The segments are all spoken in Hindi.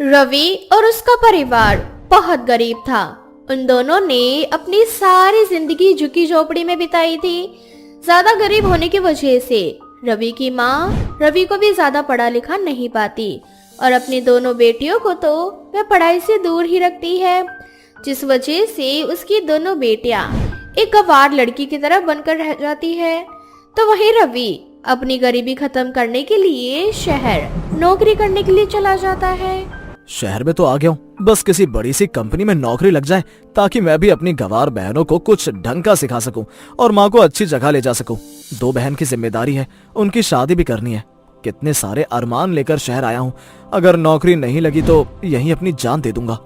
रवि और उसका परिवार बहुत गरीब था। उन दोनों ने अपनी सारी जिंदगी झुकी झोपड़ी में बिताई थी। ज्यादा गरीब होने की वजह से रवि की माँ रवि को भी ज्यादा पढ़ा लिखा नहीं पाती और अपनी दोनों बेटियों को तो वह पढ़ाई से दूर ही रखती है, जिस वजह से उसकी दोनों बेटियां एक गंवार लड़की की तरह बनकर रह जाती है। तो वहीं रवि अपनी गरीबी खत्म करने के लिए शहर नौकरी करने के लिए चला जाता है। शहर में तो आ गया हूँ, बस किसी बड़ी सी कंपनी में नौकरी लग जाए ताकि मैं भी अपनी गंवार बहनों को कुछ ढंग का सिखा सकूं और माँ को अच्छी जगह ले जा सकूं। 2 बहन की जिम्मेदारी है, उनकी शादी भी करनी है। कितने सारे अरमान लेकर शहर आया हूँ, अगर नौकरी नहीं लगी तो यहीं अपनी जान दे दूंगा।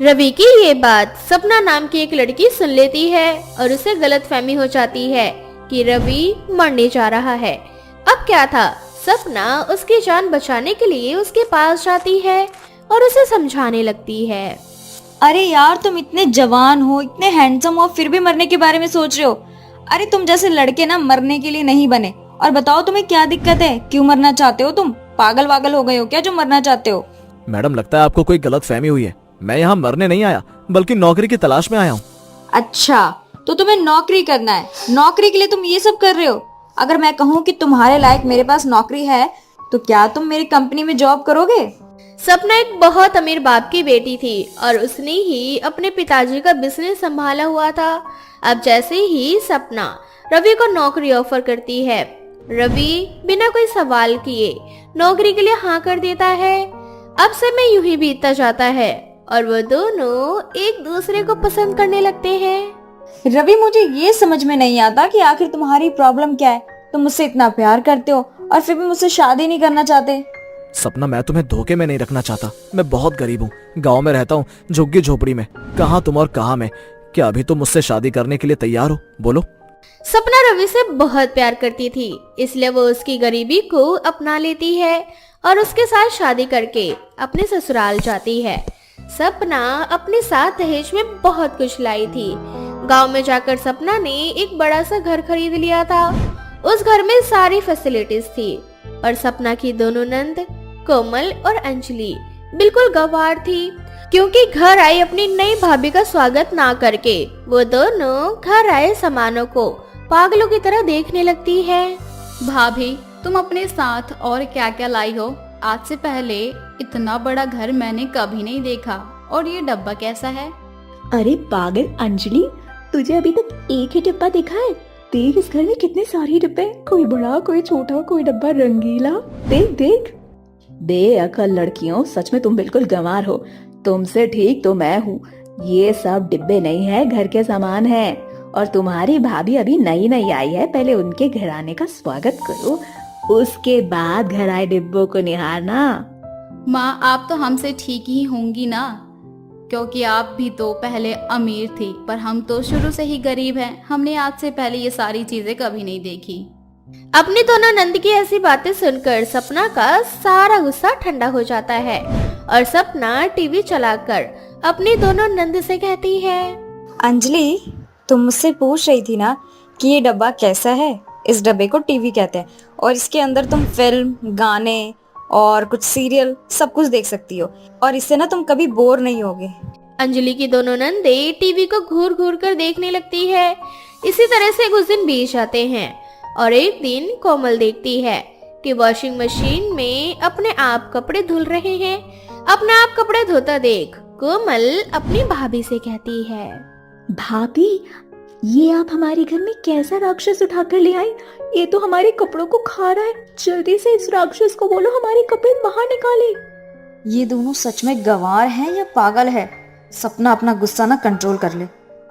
रवि की ये बात सपना नाम की एक लड़की सुन लेती है और उसे गलतफहमी हो जाती है कि रवि मरने जा रहा है। अब क्या था, सपना उसकी जान बचाने के लिए उसके पास जाती है और उसे समझाने लगती है। अरे यार, तुम इतने जवान हो, इतने हैंडसम हो, फिर भी मरने के बारे में सोच रहे हो। अरे तुम जैसे लड़के ना मरने के लिए नहीं बने। और बताओ तुम्हें क्या दिक्कत है, क्यों मरना चाहते हो? तुम पागल वागल हो गए हो क्या जो मरना चाहते हो? मैडम, लगता है आपको कोई गलत फहमी हुई है। मैं यहाँ मरने नहीं आया बल्कि नौकरी की तलाश में आया हूँ। अच्छा, तो तुम्हें नौकरी करना है, नौकरी के लिए तुम ये सब कर रहे हो। अगर मैं कहूँ कि तुम्हारे लायक मेरे पास नौकरी है तो क्या तुम मेरी कंपनी में जॉब करोगे? सपना एक बहुत अमीर बाप की बेटी थी और उसने ही अपने पिताजी का बिजनेस संभाला हुआ था। अब जैसे ही सपना रवि को नौकरी ऑफर करती है, रवि बिना कोई सवाल किए नौकरी के लिए हाँ कर देता है। अब समय यूं ही बीतता जाता है और वो दोनों एक दूसरे को पसंद करने लगते हैं। रवि, मुझे ये समझ में नहीं आता कि आखिर तुम्हारी प्रॉब्लम क्या है। तुम मुझसे इतना प्यार करते हो और फिर भी मुझसे शादी नहीं करना चाहते। सपना, मैं तुम्हें धोखे में नहीं रखना चाहता। मैं बहुत गरीब हूँ, गाँव में रहता हूँ, झुग्गी झोपड़ी में। कहाँ तुम और कहाँ मैं। क्या अभी तुम मुझसे शादी करने के लिए तैयार हो? बोलो। सपना रवि से बहुत प्यार करती थी, इसलिए वो उसकी गरीबी को अपना लेती है और उसके साथ शादी करके अपने ससुराल जाती है। सपना अपने साथ दहेज में बहुत कुछ लाई थी। गांव में जाकर सपना ने एक बड़ा सा घर खरीद लिया था। उस घर में सारी फैसिलिटीज थी और सपना की दोनों नंद कोमल और अंजलि बिल्कुल गंवार थी, क्योंकि घर आई अपनी नई भाभी का स्वागत ना करके वो दोनों घर आए सामानों को पागलों की तरह देखने लगती है। भाभी, तुम अपने साथ और क्या क्या लाई हो? आज से पहले इतना बड़ा घर मैंने कभी नहीं देखा। और ये डब्बा कैसा है? अरे पागल अंजलि, तुझे अभी तक एक ही डिब्बा दिखा है? देख, इस घर में कितने सारे डिब्बे, कोई बड़ा कोई छोटा, कोई डब्बा रंगीला। देख देख। बेअकल लड़कियों, सच में तुम बिल्कुल गंवार हो। तुमसे ठीक तो मैं हूँ। ये सब डिब्बे नहीं है, घर के सामान है। और तुम्हारी भाभी अभी नई नई आई है, पहले उनके घर आने का स्वागत करो, उसके बाद घर आए डिब्बों को निहारना। माँ, आप तो हमसे ठीक ही होंगी ना, क्योंकि आप भी तो पहले अमीर थी, पर हम तो शुरू से ही गरीब हैं। हमने आज से पहले ये सारी चीजें कभी नहीं देखी। अपनी दोनों नंद की ऐसी बातें सुनकर सपना का सारा गुस्सा ठंडा हो जाता है और सपना टीवी चलाकर अपनी दोनों नंद से कहती है, अंजलि, तुम मुझसे पूछ रही थी ना कि ये डब्बा कैसा है? इस डब्बे को टीवी कहते हैं और इसके अंदर तुम फिल्म, गाने और कुछ सीरियल सब कुछ देख सकती हो और इससे ना तुम कभी बोर नहीं होगे। अंजलि की दोनों नंदे टीवी को घूर घूर कर देखने लगती है। इसी तरह से कुछ दिन बीत जाते हैं और एक दिन कोमल देखती है कि वॉशिंग मशीन में अपने आप कपड़े धुल रहे हैं। अपने आप कपड़े धोता देख कोमल अपनी भाभी से कहती है, भाभी, ये आप हमारे घर में कैसा राक्षस उठा कर ले आई? ये तो हमारे कपड़ों को खा रहा है। जल्दी से इस राक्षस को बोलो हमारे कपड़े बाहर निकाले। ये दोनों सच में गंवार हैं या पागल है? सपना, अपना गुस्सा ना कंट्रोल कर ले।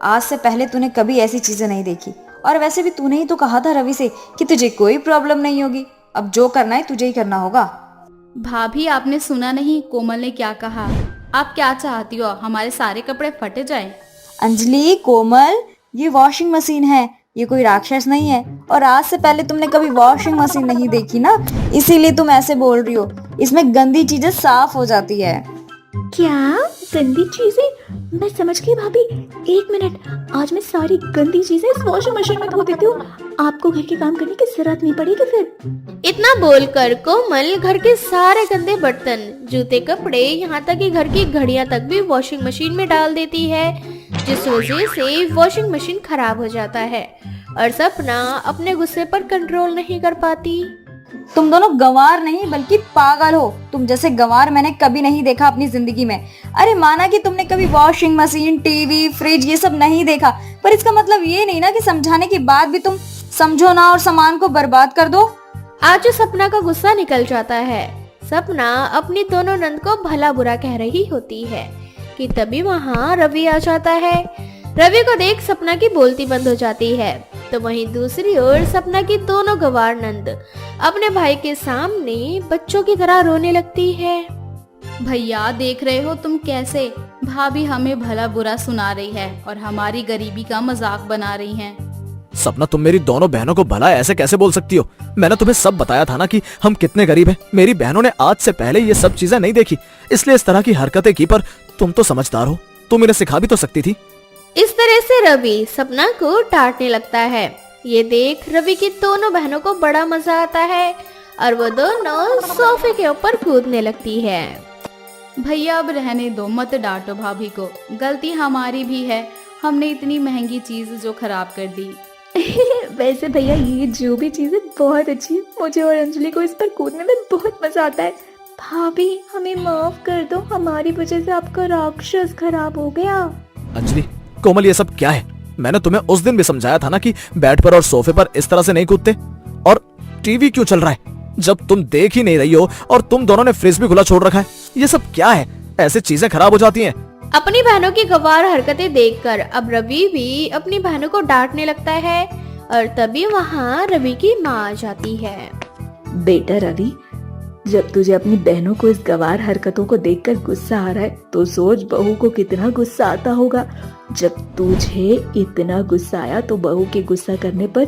आज से पहले तूने कभी ऐसी चीजें नहीं देखी और वैसे भी तूने ही तो कहा था रवि से कि तुझे कोई प्रॉब्लम नहीं होगी। अब जो करना है तुझे ही करना होगा। भाभी, आपने सुना नहीं कोमल ने क्या कहा? आप क्या चाहती हो, हमारे सारे कपड़े फटे जाएं? अंजलि, कोमल, ये वॉशिंग मशीन है, ये कोई राक्षस नहीं है। और आज से पहले तुमने कभी वॉशिंग मशीन नहीं देखी ना, इसीलिए तुम ऐसे बोल रही हो। इसमें गंदी चीजें साफ हो जाती है। क्या गंदी चीजें? मैं समझ गई भाभी। 1 मिनट, आज मैं सारी गंदी चीजें इस वॉशिंग मशीन में धो देती हूँ। आपको घर के काम करने की जरूरत नहीं पड़ेगी फिर। इतना बोलकर कोमल घर के सारे गंदे बर्तन, जूते, कपड़े, यहाँ तक कि घर की घड़ियां तक भी वॉशिंग मशीन में डाल देती है, जिस वजह से वॉशिंग मशीन खराब हो जाता है और सपना अपने गुस्से पर कंट्रोल नहीं कर पाती। तुम दोनों गंवार नहीं बल्कि पागल हो। तुम जैसे गंवार मैंने कभी नहीं देखा अपनी जिंदगी में। अरे माना कि तुमने कभी वॉशिंग मशीन, टीवी, फ्रिज ये सब नहीं देखा, पर इसका मतलब ये नहीं ना कि समझाने के बाद भी तुम समझो ना और सामान को बर्बाद कर दो। आज सपना का गुस्सा निकल जाता है। सपना अपनी दोनों नंद को भला बुरा कह रही होती है कि तभी वहाँ रवि आ जाता है। रवि को देख सपना की बोलती बंद हो जाती है। तो वहीं दूसरी ओर सपना की दोनों गंवार नंद अपने भाई के सामने बच्चों की तरह रोने लगती है। भैया देख रहे हो तुम कैसे भाभी हमें भला बुरा सुना रही है और हमारी गरीबी का मजाक बना रही हैं। सपना, तुम मेरी दोनों बहनों को भला ऐसे कैसे बोल सकती हो? मैंने तुम्हें सब बताया था ना कि हम कितने गरीब हैं। मेरी बहनों ने आज से पहले ये सब चीजें नहीं देखी, इसलिए इस तरह की हरकतें की। पर तुम तो समझदार हो, तुम इन्हें सिखा भी तो सकती थी। इस तरह से रवि सपना को डांटने लगता है। ये देख रवि की दोनों बहनों को बड़ा मजा आता है और वो दोनों सोफे के ऊपर कूदने लगती है। भैया अब रहने दो, मत डांटो भाभी को, गलती हमारी भी है। हमने इतनी महंगी चीज जो खराब कर दी। वैसे भैया ये जो भी चीजें बहुत अच्छी है, मुझे और अंजलि को इस पर कूदने में बहुत मजा आता है। भाभी हमें माफ कर दो, हमारी वजह से आपका राक्षस खराब हो गया। अंजलि, कोमल, ये सब क्या है? मैंने तुम्हें उस दिन भी समझाया था ना कि बेड पर और सोफे पर इस तरह से नहीं कूदते। और टीवी क्यों चल रहा है जब तुम देख ही नहीं रही हो? और तुम दोनों ने फ्रिज भी खुला छोड़ रखा है। ये सब क्या है? ऐसे चीजें खराब हो जाती हैं। अपनी बहनों की गंवार हरकतें देखकर अब रवि भी अपनी बहनों को डांटने लगता है और तभी वहाँ रवि की माँ आ जाती है। बेटा रवि, जब तुझे अपनी बहनों को इस गंवार हरकतों को देखकर गुस्सा आ रहा है तो सोच बहू को कितना गुस्सा आता होगा। जब तुझे इतना गुस्सा आया तो बहू के गुस्सा करने पर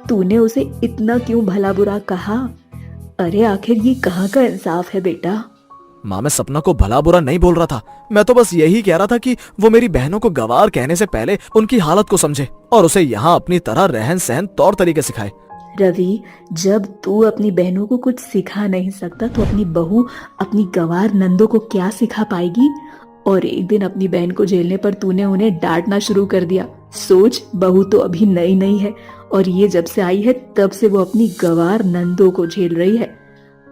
तूने उसे इतना क्यों भला बुरा कहा? अरे आखिर ये कहाँ का इंसाफ है बेटा? माँ, मैं सपना को भला बुरा नहीं बोल रहा था। मैं तो बस यही कह रहा था कि वो मेरी बहनों को गंवार कहने से पहले उनकी हालत को समझे और उसे यहाँ अपनी तरह रहन सहन तौर तरीके सिखाए। रवि, जब तू अपनी बहनों को कुछ सिखा नहीं सकता तो अपनी बहू अपनी गंवार नंदों को क्या सिखा पाएगी? और एक दिन अपनी बहन को झेलने पर तूने उन्हें डांटना शुरू कर दिया। सोच, बहू तो अभी नई नई है और ये जब से आई है तब से वो अपनी गंवार नंदों को झेल रही है।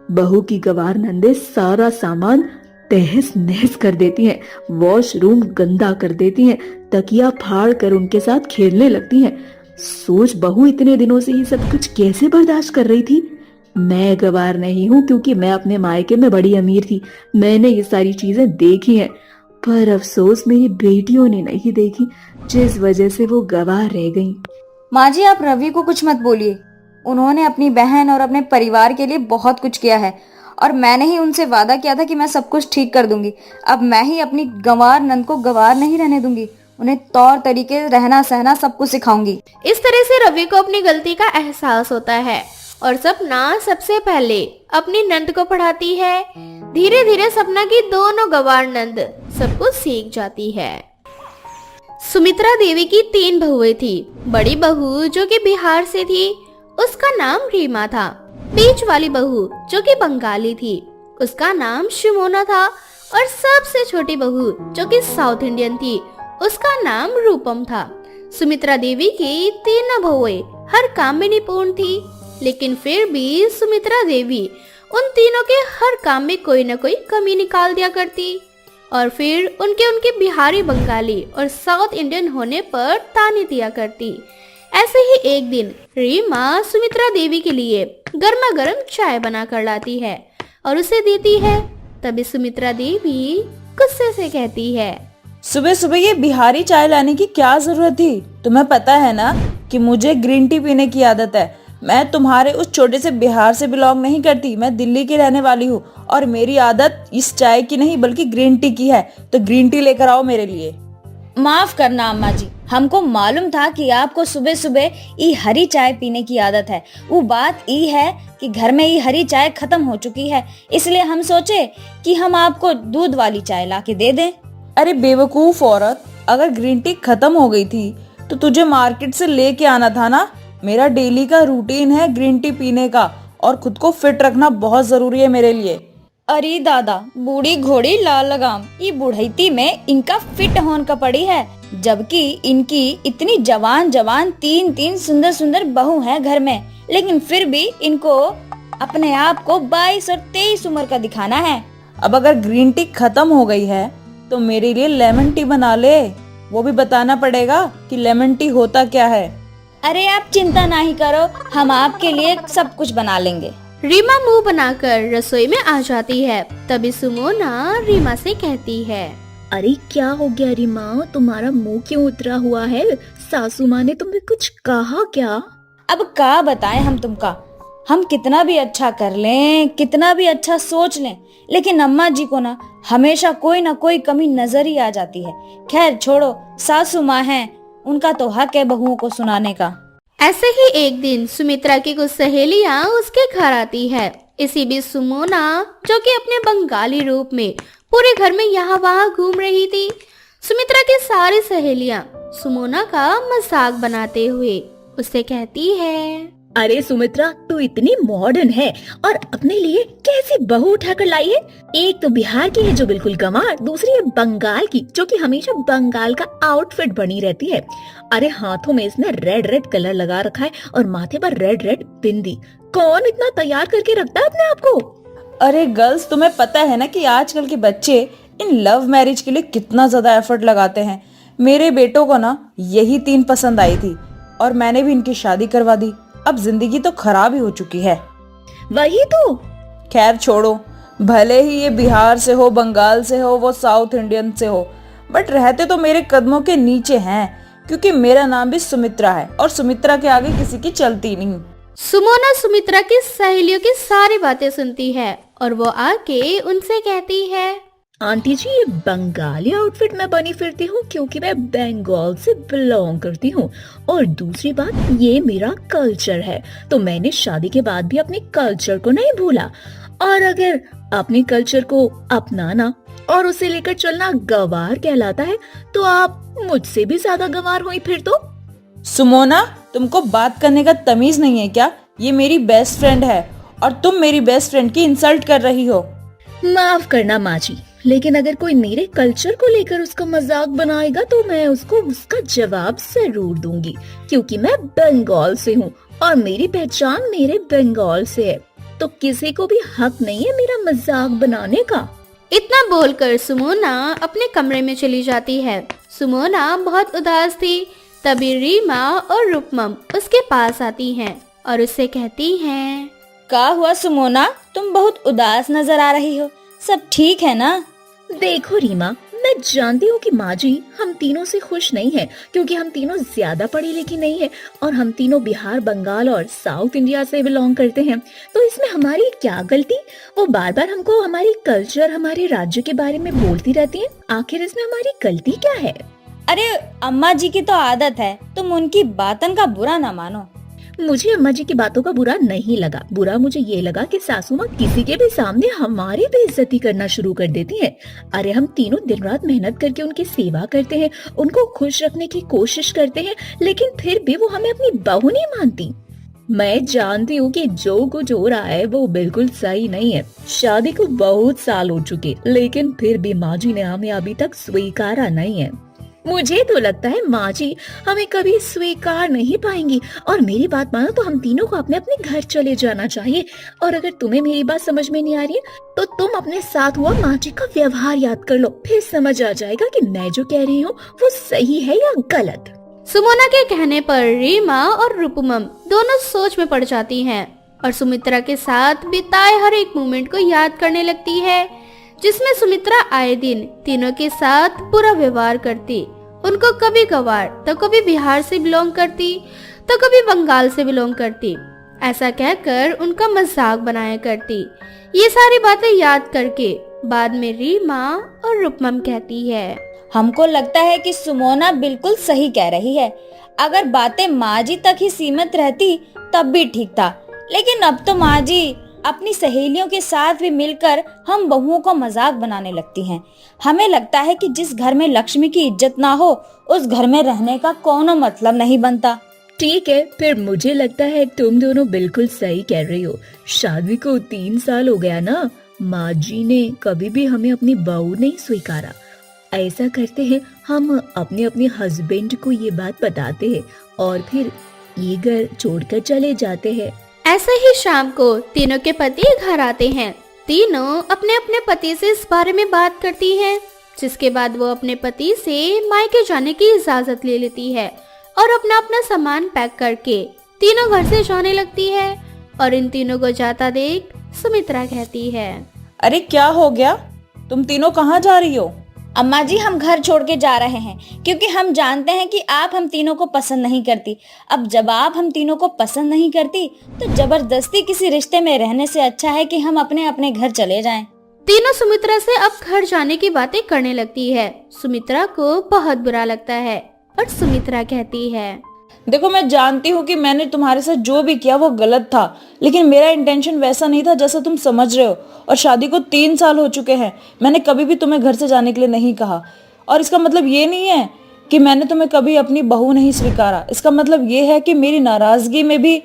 बहू की गंवार नंदे सारा सामान तहस नहस कर देती हैं, वॉशरूम गंदा कर देती हैं, तकिया फाड़ कर उनके साथ खेलने लगती हैं। सोच, बहू इतने दिनों से ये सब कुछ कैसे बर्दाश्त कर रही थी? मैं गंवार नहीं हूँ क्योंकि मैं अपने मायके में बड़ी अमीर थी। मैंने ये सारी चीजें देखी हैं, पर अफसोस मेरी बेटियों ने नहीं देखी, जिस वजह से वो गंवार रह गईं। माँ जी, आप रवि को कुछ मत बोलिए। उन्होंने अपनी बहन और अपने परिवार के लिए बहुत कुछ किया है और मैंने ही उनसे वादा किया था कि मैं सब कुछ ठीक कर दूंगी। अब मैं ही अपनी गंवार नंद को गंवार नहीं रहने दूंगी, उन्हें तौर तरीके, रहना सहना सब कुछ सिखाऊंगी। इस तरह से रवि को अपनी गलती का एहसास होता है और सपना सबसे पहले अपनी नंद को पढ़ाती है। धीरे धीरे सपना की दोनों गंवार नंद सब कुछ सीख जाती है। सुमित्रा देवी की 3 बहुएं थी। बड़ी बहू जो कि बिहार से थी, उसका नाम रीमा था। बीच वाली बहू जो कि बंगाली थी, उसका नाम शिमोना था। और सबसे छोटी बहू जो कि साउथ इंडियन थी, उसका नाम रूपम था। सुमित्रा देवी की 3 बहुएं हर काम में निपुण थी, लेकिन फिर भी सुमित्रा देवी उन तीनों के हर काम में कोई न कोई कमी निकाल दिया करती और फिर उनके बिहारी, बंगाली और साउथ इंडियन होने पर ताने दिया करती। ऐसे ही एक दिन रीमा सुमित्रा देवी के लिए गर्मा गर्म चाय बना कर लाती है और उसे देती है। तभी सुमित्रा देवी गुस्से से कहती है, सुबह सुबह ये बिहारी चाय लाने की क्या जरूरत थी? तुम्हें पता है ना कि मुझे ग्रीन टी पीने की आदत है। मैं तुम्हारे उस छोटे से बिहार से बिलोंग नहीं करती, मैं दिल्ली की रहने वाली हूँ और मेरी आदत इस चाय की नहीं बल्कि ग्रीन टी की है। तो ग्रीन टी लेकर आओ मेरे लिए। माफ करना अम्मा जी, हमको मालूम था कि आपको सुबह सुबह ई हरी चाय पीने की आदत है। वो बात ई है कि घर में ये हरी चाय खत्म हो चुकी है, इसलिए हम सोचे कि हम आपको दूध वाली चाय लाके दे दें। अरे बेवकूफ औरत, अगर ग्रीन टी खत्म हो गई थी तो तुझे मार्केट से लेके आना था ना। मेरा डेली का रूटीन है ग्रीन टी पीने का, और खुद को फिट रखना बहुत जरूरी है मेरे लिए। अरे दादा, बूढ़ी घोड़ी लाल लगाम, ये बुढ़ैती में इनका फिट होन का पड़ी है, जबकि इनकी इतनी जवान जवान तीन तीन सुंदर सुंदर बहू हैं घर में, लेकिन फिर भी इनको अपने आप को 22 और 23 उम्र का दिखाना है। अब अगर ग्रीन टी खत्म हो गई है तो मेरे लिए लेमन टी बना ले, वो भी बताना पड़ेगा कि लेमन टी होता क्या है। अरे आप चिंता नहीं करो, हम आपके लिए सब कुछ बना लेंगे। रीमा मुंह बनाकर रसोई में आ जाती है। तभी सुमोना रीमा से कहती है, अरे क्या हो गया रीमा, तुम्हारा मुंह क्यों उतरा हुआ है? सासू माँ ने तुम्हें कुछ कहा क्या? अब क्या बताएं हम तुमका, हम कितना भी अच्छा कर लें, कितना भी अच्छा सोच लें, लेकिन अम्मा जी को ना हमेशा कोई ना कोई कमी नजर ही आ जाती है। खैर छोड़ो, सासू माँ हैं, उनका तो हक है बहुओं को सुनाने का। ऐसे ही एक दिन सुमित्रा की कुछ सहेलियां उसके घर आती है। इसी बीच सुमोना, जो कि अपने बंगाली रूप में पूरे घर में यहाँ वहाँ घूम रही थी, सुमित्रा की सारी सहेलियां सुमोना का मजाक बनाते हुए उससे कहती है, अरे सुमित्रा, तू इतनी मॉडर्न है और अपने लिए कैसी बहू उठाकर लाई है? एक तो बिहार की है जो बिल्कुल गंवार, दूसरी है बंगाल की जो कि हमेशा बंगाल का आउटफिट बनी रहती है। अरे हाथों में इसने रेड रेड कलर लगा रखा है और माथे पर रेड रेड बिंदी। कौन इतना तैयार करके रखता है अपने आप को? अरे गर्ल्स, तुम्हें पता है ना कि आजकल के बच्चे इन लव मैरिज के लिए कितना ज्यादा एफर्ट लगाते हैं। मेरे बेटों को ना यही 3 पसंद आई थी और मैंने भी इनकी शादी करवा दी। अब जिंदगी तो खराब ही हो चुकी है। वही तो। खैर छोड़ो, भले ही ये बिहार से हो, बंगाल से हो, वो साउथ इंडियन से हो, बट रहते तो मेरे कदमों के नीचे हैं, क्योंकि मेरा नाम भी सुमित्रा है और सुमित्रा के आगे किसी की चलती नहीं। सुमोना सुमित्रा की सहेलियों की सारी बातें सुनती है और वो आके उनसे कहती है, आंटी जी, ये बंगाली आउटफिट में बनी फिरती हूँ क्योंकि मैं बंगाल से बिलोंग करती हूँ, और दूसरी बात, ये मेरा कल्चर है, तो मैंने शादी के बाद भी अपने कल्चर को नहीं भूला। और अगर अपने कल्चर को अपनाना और उसे लेकर चलना गंवार कहलाता है, तो आप मुझसे भी ज्यादा गंवार हुई फिर तो। सुमोना, तुमको बात करने का तमीज नहीं है क्या? ये मेरी बेस्ट फ्रेंड है और तुम मेरी बेस्ट फ्रेंड की इंसल्ट कर रही हो। माफ करना माँ जी, लेकिन अगर कोई मेरे कल्चर को लेकर उसका मजाक बनाएगा तो मैं उसको उसका जवाब जरूर दूंगी, क्योंकि मैं बंगाल से हूँ और मेरी पहचान मेरे बंगाल से है, तो किसी को भी हक नहीं है मेरा मजाक बनाने का। इतना बोलकर सुमोना अपने कमरे में चली जाती है। सुमोना बहुत उदास थी। तभी रीमा और रुपमम उसके पास आती हैं और उससे कहती हैं, क्या हुआ सुमोना, तुम बहुत उदास नजर आ रही हो, सब ठीक है ना? देखो रीमा, मैं जानती हूँ कि माँ जी हम तीनों से खुश नहीं हैं, क्योंकि हम तीनों ज्यादा पढ़ी लिखी नहीं है और हम तीनों बिहार, बंगाल और साउथ इंडिया से बिलोंग करते हैं, तो इसमें हमारी क्या गलती? वो बार बार हमको हमारी कल्चर, हमारे राज्य के बारे में बोलती रहती हैं, आखिर इसमें हमारी गलती क्या है? अरे अम्मा जी की तो आदत है, तुम उनकी बातन का बुरा ना मानो। मुझे अम्मा जी की बातों का बुरा नहीं लगा। बुरा मुझे ये लगा कि सासू माँ किसी के भी सामने हमारी बेइज्जती करना शुरू कर देती है। अरे हम तीनों दिन रात मेहनत करके उनकी सेवा करते हैं, उनको खुश रखने की कोशिश करते हैं, लेकिन फिर भी वो हमें अपनी बहू नहीं मानती। मैं जानती हूँ कि जो कुछ हो रहा है वो बिल्कुल सही नहीं है। शादी को बहुत साल हो चुके, लेकिन फिर भी माँ जी ने हमें अभी तक स्वीकारा नहीं है। मुझे तो लगता है माँ जी हमें कभी स्वीकार नहीं पाएंगी, और मेरी बात मानो तो हम तीनों को अपने अपने घर चले जाना चाहिए। और अगर तुम्हें मेरी बात समझ में नहीं आ रही है तो तुम अपने साथ हुआ माँ जी का व्यवहार याद कर लो, फिर समझ आ जाएगा कि मैं जो कह रही हूँ वो सही है या गलत। सुमोना के कहने पर रीमा और रुपमम दोनों सोच में पड़ जाती हैं और सुमित्रा के साथ बिताए हर एक मोमेंट को याद करने लगती है, जिसमें सुमित्रा आए दिन तीनों के साथ बुरा व्यवहार करती, उनको कभी गंवार तो कभी बिहार से बिलोंग करती तो कभी बंगाल से बिलोंग करती, ऐसा कहकर उनका मजाक बनाया करती। ये सारी बातें याद करके बाद में रीमा और रुपमम कहती है, हमको लगता है कि सुमोना बिल्कुल सही कह रही है। अगर बातें माँ जी तक ही सीमित रहती तब भी ठीक था, लेकिन अब तो माँ जी अपनी सहेलियों के साथ भी मिलकर हम बहुओं को मजाक बनाने लगती हैं। हमें लगता है कि जिस घर में लक्ष्मी की इज्जत ना हो उस घर में रहने का कोनो मतलब नहीं बनता। ठीक है, फिर मुझे लगता है तुम दोनों बिल्कुल सही कह रही हो। शादी को 3 साल हो गया ना, माँ जी ने कभी भी हमें अपनी बहू नहीं स्वीकारा। ऐसा करते हैं, हम अपने अपने हस्बैंड को ये बात बताते हैं और फिर ये घर छोड़कर चले जाते हैं। ऐसे ही शाम को तीनों के पति घर आते हैं। तीनों अपने अपने पति से इस बारे में बात करती हैं, जिसके बाद वो अपने पति से मायके जाने की इजाजत ले लेती है और अपना अपना सामान पैक करके तीनों घर से जाने लगती है। और इन तीनों को जाता देख सुमित्रा कहती है, अरे क्या हो गया, तुम तीनों कहाँ जा रही हो? अम्मा जी, हम घर छोड़ के जा रहे हैं क्योंकि हम जानते हैं कि आप हम तीनों को पसंद नहीं करती। अब जब आप हम तीनों को पसंद नहीं करती तो जबरदस्ती किसी रिश्ते में रहने से अच्छा है कि हम अपने अपने घर चले जाएं। तीनों सुमित्रा से अब घर जाने की बातें करने लगती है। सुमित्रा को बहुत बुरा लगता है और सुमित्रा कहती है, देखो, मैं जानती हूँ कि मैंने तुम्हारे साथ जो भी किया वो गलत था, लेकिन मेरा इंटेंशन वैसा नहीं था जैसा तुम समझ रहे हो। और शादी को 3 साल हो चुके हैं, मैंने कभी भी तुम्हें घर से जाने के लिए नहीं कहा। और इसका मतलब ये नहीं है कि मैंने तुम्हें कभी अपनी बहू नहीं स्वीकारा। इसका मतलब ये है कि मेरी नाराजगी में भी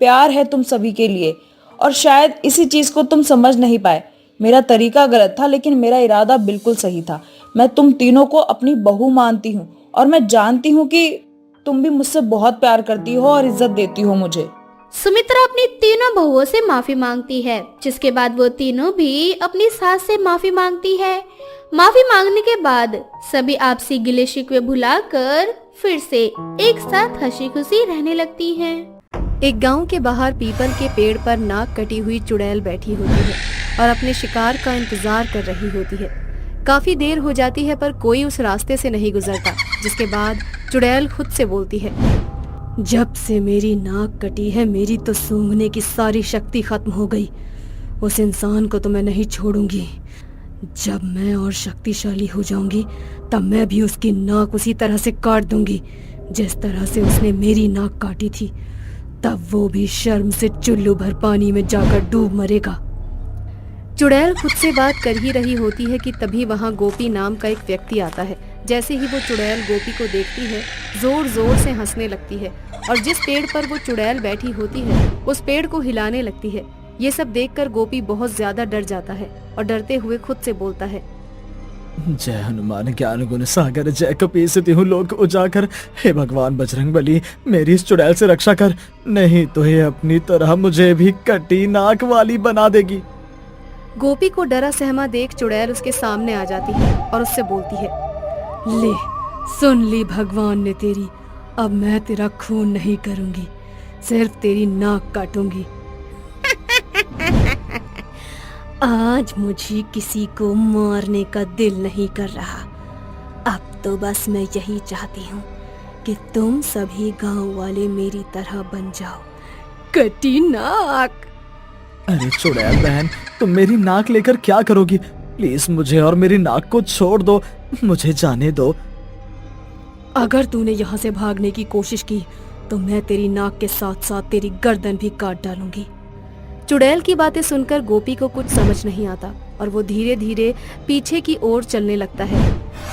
प्यार है तुम सभी के लिए, और शायद इसी चीज को तुम समझ नहीं पाए। मेरा तरीका गलत था, लेकिन मेरा इरादा बिल्कुल सही था। मैं तुम तीनों को अपनी बहू मानती हूँ और मैं जानती हूँ कि तुम भी मुझसे बहुत प्यार करती हो और इज्जत देती हो मुझे। सुमित्रा अपनी तीनों बहुओं से माफी मांगती है, जिसके बाद वो तीनों भी अपनी सास से माफी मांगती है। माफी मांगने के बाद सभी आपसी गिले शिकवे भुलाकर फिर से एक साथ हंसी खुशी रहने लगती हैं। एक गांव के बाहर पीपल के पेड़ पर नाक कटी हुई चुड़ैल बैठी होती है और अपने शिकार का इंतजार कर रही होती है। काफी देर हो जाती है पर कोई उस रास्ते से नहीं गुजरता, जिसके बाद चुड़ैल खुद से बोलती है, जब से मेरी नाक कटी है मेरी तो सूंघने की सारी शक्ति खत्म हो गई। उस इंसान को तो मैं नहीं छोड़ूंगी। जब मैं और शक्तिशाली हो जाऊंगी तब मैं भी उसकी नाक उसी तरह से काट दूंगी जिस तरह से उसने मेरी नाक काटी थी। तब वो भी शर्म से चुल्लू भर पानी में जाकर डूब मरेगा। चुड़ैल खुद से बात कर ही रही होती है कि तभी वहाँ गोपी नाम का एक व्यक्ति आता है। जैसे ही वो चुड़ैल गोपी को देखती है जोर जोर से हंसने लगती है और जिस पेड़ पर वो चुड़ैल बैठी होती है उस पेड़ को हिलाने लगती है। ये सब देखकर गोपी बहुत ज्यादा डर जाता है और डरते हुए खुद से बोलता है, जय हनुमान ज्ञान गुण सागर, जय कपीस तिहु लोक उजागर। हे भगवान बजरंगबली, मेरी इस चुड़ैल से रक्षा कर, नहीं तो ये अपनी तरह मुझे भी कटी नाक वाली बना देगी। गोपी को डरा सहमा देख चुड़ैल उसके सामने आ जाती है और उससे बोलती है, ले सुन ली भगवान ने तेरी, अब मैं तेरा खून नहीं करूंगी, सिर्फ तेरी नाक काटूंगी। आज मुझे किसी को मारने का दिल नहीं कर रहा। अब तो बस मैं यही चाहती हूँ कि तुम सभी गांव वाले मेरी तरह बन जाओ, कटी नाक। अरे चुड़ैल बहन, तुम मेरी नाक लेकर क्या करोगी? प्लीज मुझे और मेरी नाक को छोड़ दो, मुझे जाने दो। अगर तूने यहाँ से भागने की कोशिश की तो मैं तेरी नाक के साथ साथ तेरी गर्दन भी काट डालूंगी। चुड़ैल की बातें सुनकर गोपी को कुछ समझ नहीं आता और वो धीरे धीरे पीछे की ओर चलने लगता है।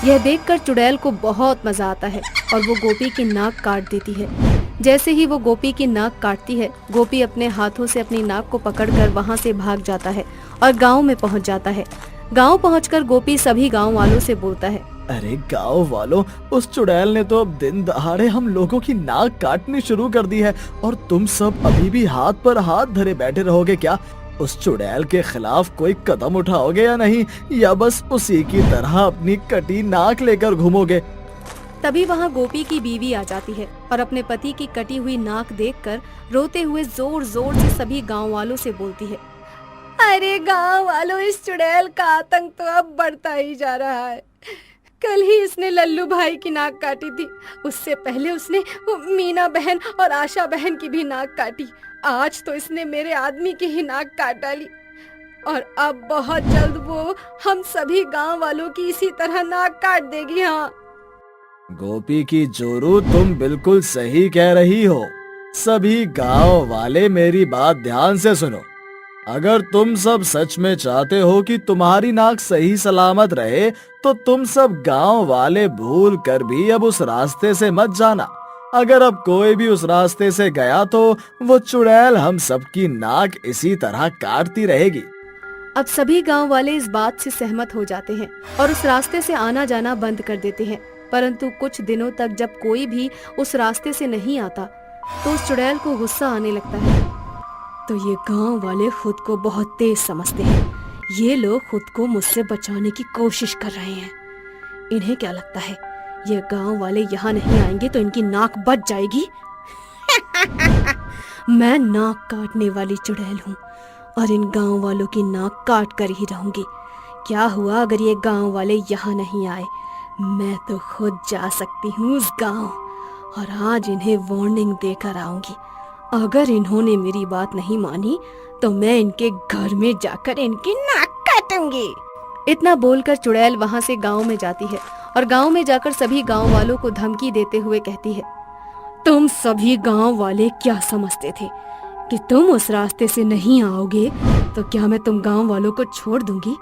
यह देखकर चुड़ैल को बहुत मजा आता है और वो गोपी की नाक काट देती है। जैसे ही वो गोपी की नाक काटती है, गोपी अपने हाथों से अपनी नाक को पकड़कर वहां से भाग जाता है और गांव में पहुंच जाता है। गांव पहुंचकर गोपी सभी गांव वालों से बोलता है, अरे गांव वालों, उस चुड़ैल ने तो अब दिन दहाड़े हम लोगों की नाक काटनी शुरू कर दी है और तुम सब अभी भी हाथ पर हाथ धरे बैठे रहोगे क्या? उस चुड़ैल के खिलाफ कोई कदम उठाओगे या नहीं, या बस उसी की तरह अपनी कटी नाक लेकर घूमोगे? तभी वहाँ गोपी की बीवी आ जाती है और अपने पति की कटी हुई नाक देखकर रोते हुए जोर जोर से सभी गांव वालों से बोलती है, अरे गांव वालों, इस चुड़ैल का आतंक तो अब बढ़ता ही जा रहा है। कल ही इसने लल्लू भाई की नाक काटी थी, उससे पहले उसने मीना बहन और आशा बहन की भी नाक काटी। आज तो इसने मेरे आदमी की ही नाक काट डाली और अब बहुत जल्द वो हम सभी गांव वालों की इसी तरह नाक काट देगी। हाँ गोपी की जोरू, तुम बिल्कुल सही कह रही हो। सभी गांव वाले मेरी बात ध्यान से सुनो। अगर तुम सब सच में चाहते हो कि तुम्हारी नाक सही सलामत रहे तो तुम सब गांव वाले भूल कर भी अब उस रास्ते से मत जाना। अगर अब कोई भी उस रास्ते से गया तो वो चुड़ैल हम सबकी नाक इसी तरह काटती रहेगी। अब सभी गांव वाले इस बात से सहमत हो जाते हैं और उस रास्ते से आना जाना बंद कर देते हैं। परंतु कुछ दिनों तक जब कोई भी उस रास्ते से नहीं आता तो उस चुड़ैल को गुस्सा आने लगता है। तो ये गांव वाले खुद को बहुत तेज समझते हैं। ये लोग खुद को मुझसे बचाने की कोशिश कर रहे हैं। इन्हें क्या लगता है ये गांव वाले यहाँ नहीं आएंगे तो इनकी नाक बच जाएगी। मैं नाक काटने वाली चुड़ैल हूँ और इन गांव वालों की नाक काट कर ही रहूंगी। क्या हुआ अगर ये गांव वाले यहाँ नहीं आए? मैं तो खुद जा सकती हूँ उस गांव और आज इन्हें वार्निंग देकर आऊंगी। अगर इन्होंने मेरी बात नहीं मानी तो मैं इनके घर में जाकर इनकी नाक काटूंगी। इतना बोलकर चुड़ैल वहां से गांव में जाती है और गांव में जाकर सभी गांव वालों को धमकी देते हुए कहती है, तुम सभी गांव वाले क्या समझते थे कि तुम उस रास्ते से नहीं आओगे तो क्या मैं तुम गांव वालों को छोड़ दूंगी?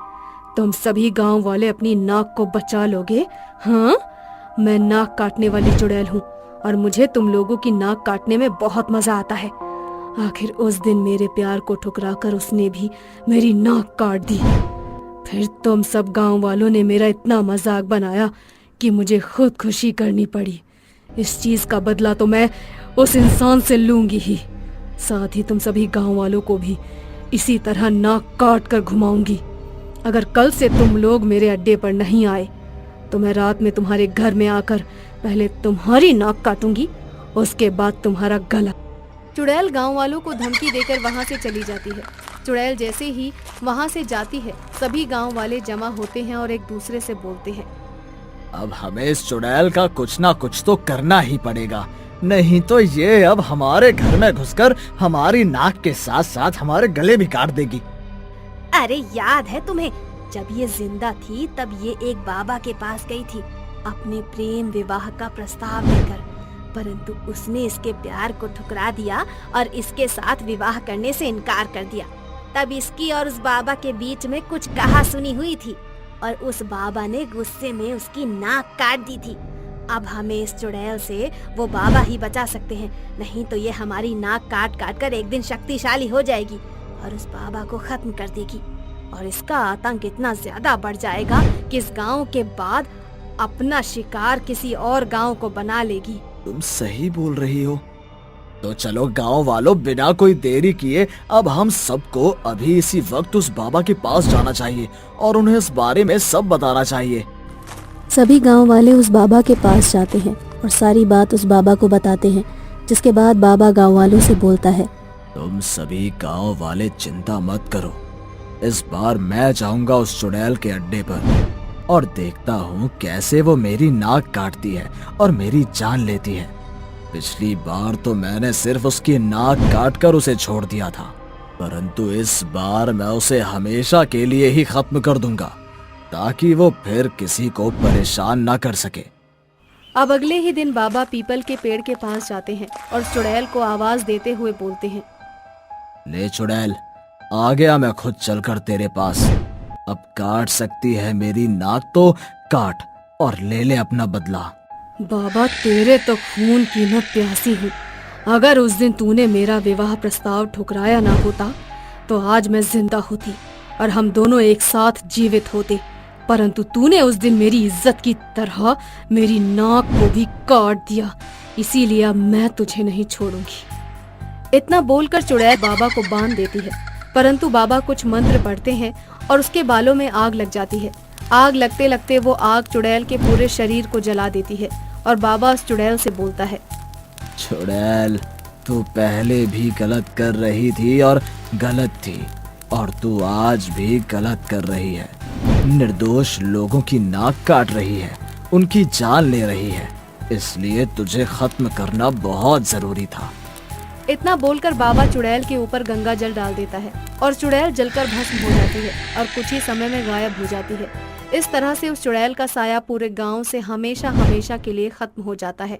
तुम सभी गांव वाले अपनी नाक को बचा लोगे? हाँ, मैं नाक काटने वाली चुड़ैल हूँ और मुझे तुम लोगों की नाक काटने में बहुत मजा आता है। आखिर उस दिन मेरे प्यार को ठुकराकर उसने भी मेरी नाक काट दी। फिर तुम सब गांव वालों ने मेरा इतना मजाक बनाया कि मुझे खुद खुशी करनी पड़ी। इस चीज का बदला तो मैं उस इंसान से लूंगी ही। साथ ही तुम सभी गांव वालों को भी इसी तरह नाक काट कर घुमाऊंगी। अगर कल से तुम लोग मेरे अड्डे पर नहीं आए तो मैं रात में तुम्हारे घर में आकर पहले तुम्हारी नाक काटूंगी, उसके बाद तुम्हारा गला। चुड़ैल गांव वालों को धमकी देकर वहां से चली जाती है। चुड़ैल जैसे ही वहां से जाती है सभी गांव वाले जमा होते हैं और एक दूसरे से बोलते हैं, अब हमें इस चुड़ैल का कुछ ना कुछ तो करना ही पड़ेगा, नहीं तो ये अब हमारे घर में घुसकर हमारी नाक के साथ साथ हमारे गले भी काट देगी। अरे याद है तुम्हें, जब ये जिंदा थी तब ये एक बाबा के पास गई थी अपने प्रेम विवाह का प्रस्ताव लेकर, परंतु उसने इसके प्यार को ठुकरा दिया और इसके साथ विवाह करने से इनकार कर दिया। तब इसकी और उस बाबा के बीच में कुछ कहा सुनी हुई थी और उस बाबा ने गुस्से में उसकी नाक काट दी थी। अब हमें इस चुड़ैल से वो बाबा ही बचा सकते हैं, नहीं तो ये हमारी नाक काट काट कर एक दिन शक्तिशाली हो जाएगी और उस बाबा को खत्म कर देगी और इसका आतंक इतना ज्यादा बढ़ जाएगा कि इस गांव के बाद अपना शिकार किसी और गांव को बना लेगी। तुम सही बोल रही हो। तो चलो गांव वालों, बिना कोई देरी किए अब हम सबको अभी इसी वक्त उस बाबा के पास जाना चाहिए और उन्हें इस बारे में सब बताना चाहिए। सभी गांव वाले उस बाबा के पास जाते हैं और सारी बात उस बाबा को बताते हैं, जिसके बाद बाबा गांव वालों से बोलता है, तुम सभी गांव वाले चिंता मत करो, इस बार मैं जाऊंगा उस चुड़ैल के अड्डे पर और देखता हूँ कैसे वो मेरी नाक काटती है और मेरी जान लेती है। पिछली बार तो मैंने सिर्फ उसकी नाक काटकर उसे छोड़ दिया था, परंतु इस बार मैं उसे हमेशा के लिए ही खत्म कर दूंगा ताकि वो फिर किसी को परेशान ना कर सके। अब अगले ही दिन बाबा पीपल के पेड़ के पास जाते हैं और चुड़ैल को आवाज देते हुए बोलते हैं, ले चुड़ैल, आ गया मैं खुद चलकर तेरे पास। अब काट सकती है मेरी नाक तो काट और ले ले अपना बदला। बाबा तेरे तो खून की मैं प्यासी हूँ। अगर उस दिन तूने मेरा विवाह प्रस्ताव ठुकराया ना होता तो आज मैं जिंदा होती और हम दोनों एक साथ जीवित होते, परंतु तूने उस दिन मेरी इज्जत की तरह मेरी नाक को भी काट दिया, इसीलिए अब मैं तुझे नहीं छोड़ूंगी। इतना बोलकर चुड़ैल बाबा को बांध देती है, परंतु बाबा कुछ मंत्र पढ़ते हैं और उसके बालों में आग लग जाती है। आग लगते लगते वो आग चुड़ैल के पूरे शरीर को जला देती है और बाबा उस चुड़ैल से बोलता है, चुड़ैल, तू पहले भी गलत कर रही थी और गलत थी और तू आज भी गलत कर रही है। निर्दोष लोगों की नाक काट रही है, उनकी जान ले रही है, इसलिए तुझे खत्म करना बहुत जरूरी था। इतना बोलकर बाबा चुड़ैल के ऊपर गंगा जल डाल देता है और चुड़ैल जलकर भस्म हो जाती है और कुछ ही समय में गायब हो जाती है। इस तरह से उस चुड़ैल का साया पूरे गांव से हमेशा हमेशा के लिए खत्म हो जाता है।